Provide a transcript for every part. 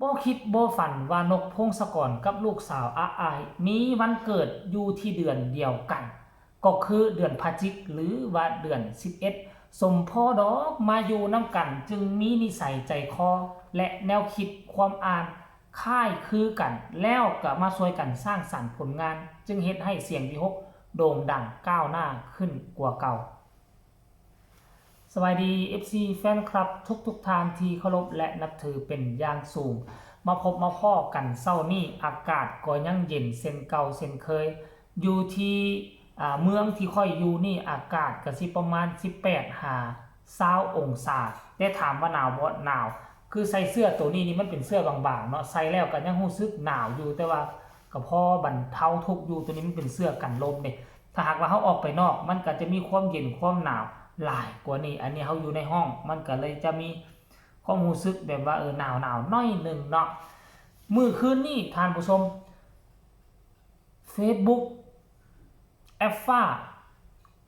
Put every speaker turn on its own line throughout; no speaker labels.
บ่คิดบ่ฝันว่านกพงศกรกับลูกสาวอาอายมีวันเกิดอยู่ที่เดือนเดียวกันก็คือเดือนพฤศจิกหรือว่าเดือน11สมพอดอกมาอยู่นำกันจึงมีนิสัยใจคอและแนวคิดความอ่านคล้ายคือกันแล้วก็มาช่วยกันสร้างสรรค์ผลงานจึงเฮ็ดให้เสียงวิหกโด่งดังก้าวหน้าขึ้นกว่าเก่าสวัสดี FC แฟนคลับทุกท่านที่เคารพและนับถือเป็นอย่างสูงมาพบมาพ้อกันเช้านี้อากาศก็ยังเย็นเช่นเก่าเช่นเคยอยู่ที่เมืองที่ค่อยอยู่นี่อากาศก็สิประมาณ18 20 องศาแต่ถามว่าหนาวบ่หนาวคือใส่เสื้อตัวนี้นี่มันเป็นเสื้อบางๆเนาะใส่แล้วก็ยังรู้สึกหนาวอยู่แต่ว่าก็พอบรรเทาทุกข์อยู่ตัวนี้มันเป็นเสื้อกันลมเนี่ยถ้าหากว่าเฮาออกไปนอกมันก็จะมีความเย็นความหนาวหลายกว่านี้อันนี้เฮาอยู่ในห้องมันก็เลยจะมีความรู้สึกแบบว่าหนาวน้อยนึงเนาะมื้อคืนนี้ท่านผู้ชม Facebook แอฟฟ้า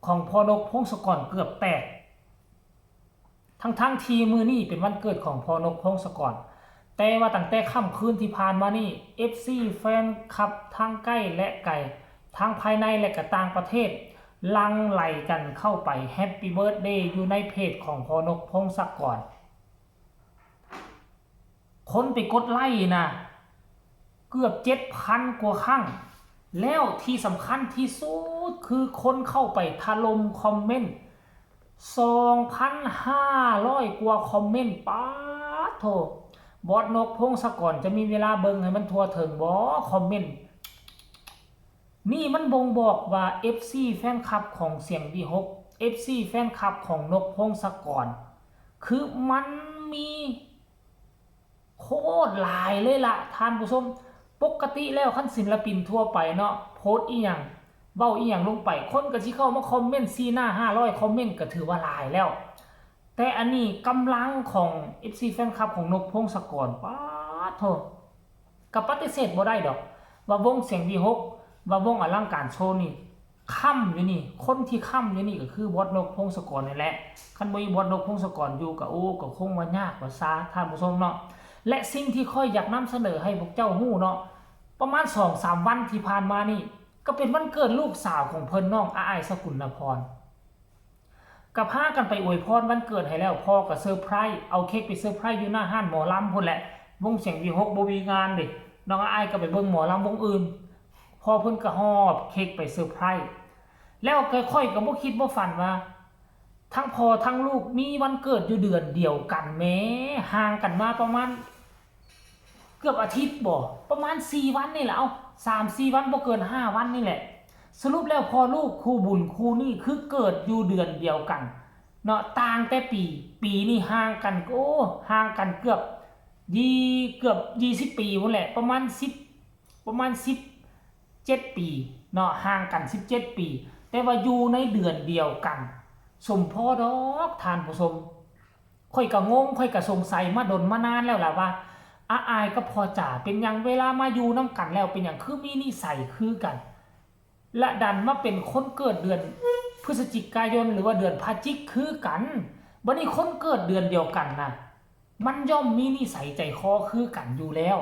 ของพอนกพงศกรเกือบแตกทั้งทีมือนี่เป็นวันเกิดของพอนกพงศกรแต่ว่าตั้งแต่ค่ำคืนที่ผ่านมานี่ FC แฟนคลับทั้งใกล้และไกลทั้งภายในและก็ต่างประเทศลังไหลกันเข้าไปแฮปปี้เบิร์ธเดย์อยู่ในเพจของพอนกพงศกรคนไปกดไลค์นะเกือบ 7,000 กว่าครั้งแล้วที่สำคัญที่สุดคือคนเข้าไปถล่มคอมเมนต์ 2,500 กว่าคอมเมนต์ป๊าดโถบอสนกพงศกรจะมีเวลาเบิ่งให้มันทั่วถึงบ่คอมเมนต์นี่มันบ่งบอกว่า FC แฟนคลับของเสียงดี6 FC แฟนคลับของนกพงศกรคือมันมีโคตรหลายเลยล่ะท่านผู้ชมปกติแล้วคันศิลปินทั่วไปเนาะโพสต์อีหยังเว้าอีหยังลงไปคนก็สิเข้ามาคอมเมนต์4 หน้า500คอมเมนต์ก็ถือว่าหลายแล้วแต่อันนี้กำลังของ FC แฟนคลับของนกพงศกรป๊าดโถก็ปฏิเสธบ่ได้ดอกว่าวงเสียงวี6ว่าวงอลังการโชว์นี่ค่ำอยู่นี่คนที่ค่ำอยู่นี่ก็คือบอสนกพงศกรนี่แหละคันบ่มีบอสนกพงศกรอยู่ก็ก็คงว่ายากว่าซาท่านผู้ชมเนาะและสิ่งที่ค่อยอยากนำเสนอให้พวกเจ้าฮู้เนาะประมาณ 2-3 วันที่ผ่านมานี่ก็เป็นวันเกิดลูกสาวของเพิ่นน้องอาอายสกุลพรก็พากันไปอวยพรวันเกิดให้แล้วพ่อก็เซอร์ไพรส์เอาเค้กไปเซอร์ไพรส์อยู่หน้าห้านหมอลำพุ่นแหละวงเสียงวี6บ่มีงานเด้น้องอาอายก็ไปเบิ่งหมอลำวงอื่นพ่อเพิ่นก็ฮอบเค้กไปเซอร์ไพรส์แล้วค่อยๆก็บ่คิดบ่ฝันว่าทั้งพ่อทั้งลูกมีวันเกิดอยู่เดือนเดียวกันแม้ห่างกันมาประมาณเกือบอาทิตย์บ่ประมาณ4 วันนี่แหละเอา3-4 วันบ่เกิน5 วันนี่แหละสรุปแล้วพอลูกคู่บุญคู่นี่คือเกิดอยู่เดือนเดียวกันเนาะต่างแต่ปีนี่ห่างกันห่างกันเกือบ20 ปีพุ่นแหละประมาณ17 ปีเนาะห่างกัน17 ปีแต่ว่าอยู่ในเดือนเดียวกันสมพอดอกท่านผู้ชมค่อยก็งงค่อยก็สงสัยมาดนมานานแล้วล่ะว่าอาอายกับพ่อจ๋าเป็นหยังเวลามาอยู่นำกันแล้วเป็นหยังคือมีนิสัยคือกันและดันมาเป็นคนเกิดเดือนพฤศจิกายนหรือว่าเดือนพฤศจิกคือกันบัดนี้คนเกิดเดือนเดียวกันนะมันย่อมมีนิสัยใจคอคือกันอยู่แล้ว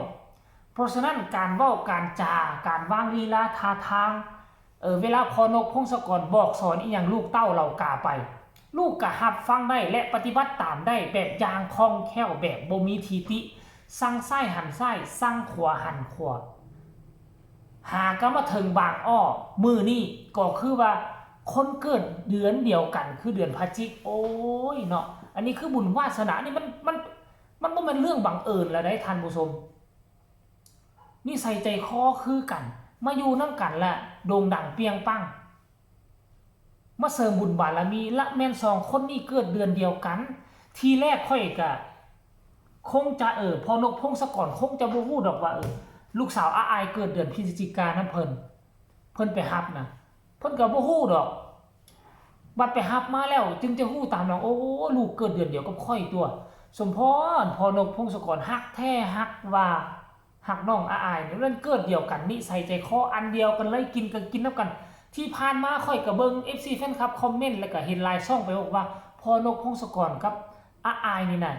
เพราะฉะนั้นการเว้าการจาการวางลีลาท่าทางเวลาพอนกพงศกรบอกสอนอีหยังลูกเต้าเรากาไปลูกก็รับฟังได้และปฏิบัติตามได้แบบอย่างคล่องแคล่วแบบบ่มีทีติสั่งซ้ายหันซ้ายสั่งขวาหันขวาหาก็มาถึงบางอ้อมือนี่ก็คือว่าคนเกิดเดือนเดียวกันคือเดือนพฤศจิกโอ้ยเนาะอันนี้คือบุญวาสนานี่มันบ่แม่นเรื่องบังเอิญแล้วได้ท่านผู้ชมนี่ใส่ใจคอคือกันมาอยู่นำกันละโด่งดังเปียงปังมาเสริมบุญบารมีละแม่น2 คนนี่เกิดเดือนเดียวกันทีแรกค่อยก็คงจะพอนกพงศกรคงจะบ่ฮู้ดอกว่าลูกสาวอาอายเกิดเดือนพฤศจิกายนนำเพิ่นไปรับนะเพิ่นก็บ่ฮู้ดอกบัดไปรับมาแล้วจึงจะฮู้ตามแล้วโอ้ลูกเกิดเดือนเดียวกับค่อยตัวสมพรพอนกพงศกรฮักแท้ฮักว่าฮักน้องอาอายนั่นเกิดเดียวกันนิสัยใจคออันเดียวกันเลยกินกันกินนำกันที่ผ่านมาค่อยก็เบิ่ง FC แฟนคลับคอมเมนต์แล้วก็เห็นไลน์ช่องไปบอกว่าพอนกพงศกรกับอาอายนี่น่ะ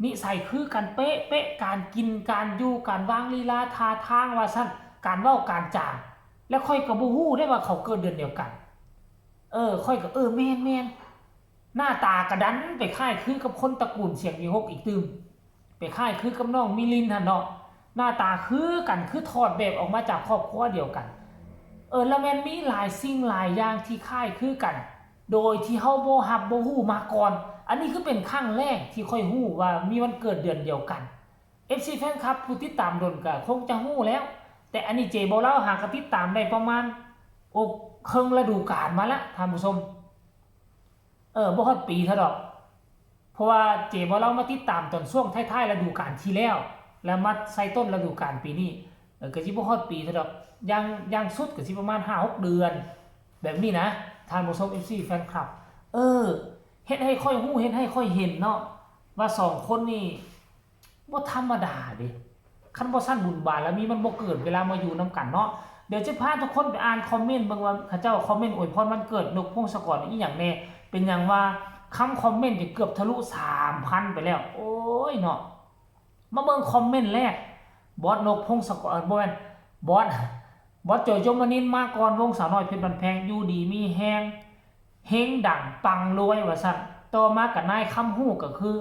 นิสัยคือกันเป๊ะเป๊ะการกินการอยู่การวางลีลาท่าทางว่าซั่นการเว้าการจาแล้วค่อยก็บ่ฮู้ได้ว่าเขาเกิดเดือนเดียวกันค่อยก็แม่นหน้าตากระดันไปคล้ายคือกับคนตระกูลเสียงมีฮกอีกตึมไปคล้ายคือกับน้องมิลินหั่นเนาะหน้าตาคือกันคือถอดแบบออกมาจากครอบครัวเดียวกันแล้วแม่นมีหลายสิ่งหลายอย่างที่คล้ายคือกันโดยที่เฮาบ่รับบ่ฮู้มาก่อนอันนี้คือเป็นครั้งแรกที่ค่อยฮู้ว่ามีวันเกิดเดือนเดียวกัน FC แฟนคลับผู้ติดตามดนก็คงจะฮู้แล้วแต่อันนี้เจบ่เล่าหากติดตามได้ประมาณครึ่งฤดูกาลมาแล้วท่านผู้ชมบ่ฮอดปีเท่าดอกเพราะว่าเจบ่เล่ามาติดตามตอนช่วงท้ายๆฤดูกาลที่แล้วแล้วมาใส่ต้นฤดูกาลปีนี้ก็สิบ่ฮอดปีเท่าดอกอย่างสุดก็สิประมาณ 5-6 เดือนแบบนี้นะท่านผู้ชม FC แฟนคลับเฮ็ดให้ค่อยฮู้เฮ็ดให้ค่อยเห็นเนาะว่า2คนนี่บ่ธรรมดาเด้คันบ่ซั่นบุญบาแล้วมีมันบ่เกิดเวลามาอยู่นํกันเนาะเดี๋ยวจะพาทุกคนไปอ่านคอมเมนต์เบิ่งว่าเขาเจ้าคอมเมนต์อวยพรวันเกิดนกพงศกรอีหยังแน่เป็นหยังว่าคำคอมเมนต์จะเกือบทะลุ 3,000 ไปแล้วโอ้ยเนาะมาเบิ่งคอมเมนต์แรกบอสนกพงศกรบ่แม่นบอสโจยมนินทร์มาก่อนวงสาวน้อยเพชรบันแพงอยู่ดีมีแฮงเฮงดังปังรวยว่าซั่นต่อมากับนายคำฮู้ก็คือ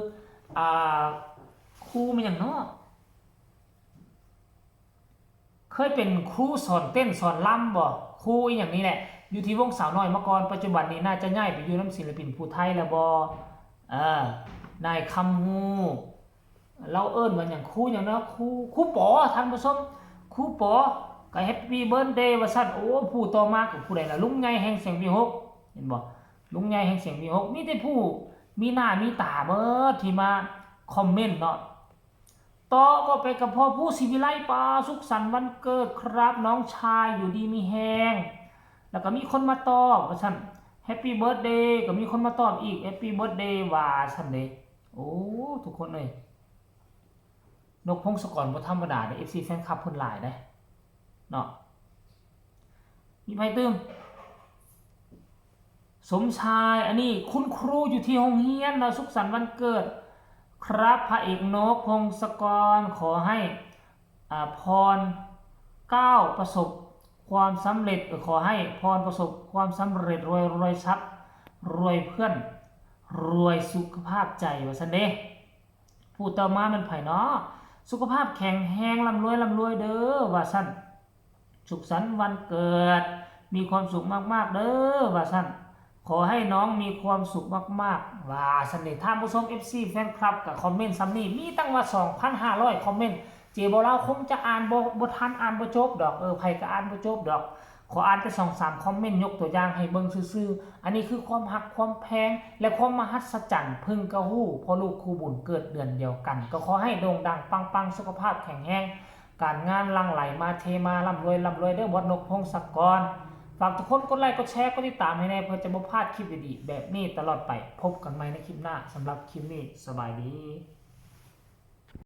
ครูมันหยังเนาะเคยเป็นครูสอนเต้นสอนรำบ่ครูอีหยังนี่แหละอยู่ที่วงสาวน้อยมาก่อนปัจจุบันนี้น่าจะย้ายไปอยู่นำศิลปินผู้ไทยแล้วบ่นายคำฮู้เราเอิ้นว่าหยังครูหยังเนาะครูปอท่านผู้ชมครูปอก็แฮปปี้เบิร์ธเดย์ว่าซั่นโอ้ผู้ต่อมาก็ผู้ใดล่ะลุงใหญ่แห่งเสียงวิหกเห็นบ่ลุงใหญ่แห่งเสียงวิหกมีแต่ผู้มีหน้ามีตาเบิดที่มาคอมเมนต์เนาะต่อก็ไปกับพ่อผู้ศิวิไลปาสุขสันต์วันเกิดครับน้องชายอยู่ดีมีแฮงแล้วก็มีคนมาตอบว่าซั่นแฮปปี้เบิร์ธเดย์ก็มีคนมาตอบอีกแฮปปี้เบิร์ธเดย์ว่าซั่นเด้โอ้ทุกคนเอ้ยนกพงศกรบ่ธรรมดาเด้ FC แฟนคลับเพิ่นหลายเด้เนาะมีไผตึมสมชายอันนี้คุณครูอยู่ที่โรงเรียนเนาะสุขสันต์วันเกิดครับพระเอกนกพงศกรขอให้พรก้าวประสบความสำเร็จขอให้พรประสบความสำเร็จรวยทรัพย์รวยเพื่อนรวยสุขภาพใจว่าซั่นเด้ผู้ต่อมามันไผเนาะสุขภาพแข็งแรงร่ำรวยเด้อว่าซั่นสุขสันต์วันเกิดมีความสุขมากๆเด้อว่าซั่นขอให้น้องมีความสุขมากๆว่าซั่นนี่ท่านผู้ชม FC แฟนคลับก็คอมเมนต์ซ้ำนี้มีตั้งว่า 2,500 คอมเมนต์เจบ่เราคงจะอ่านบ่ทันอ่านบ่จบดอกไผก็อ่านบ่จบดอกขออ่านไป 2-3 คอมเมนต์ยกตัวอย่างให้เบิ่งซื่อๆอันนี้คือความฮักความแพงและความมหัศจรรย์พึงกะฮู้เพราะลูกคู่บุญเกิดเดือนเดียวกันก็ขอให้โด่งดังปังๆสุขภาพแข็งแรงการงานลั่งไหลมาเทมาร่ำรวยเด้อบอสนกพงศกรฝากทุกคนกดไลค์กดแชร์กดติดตามให้แน่เพื่อจะบ่พลาดคลิปดีๆแบบนี้ตลอดไปพบกันใหม่ในคลิปหน้าสำหรับคลิปนี้สบายดี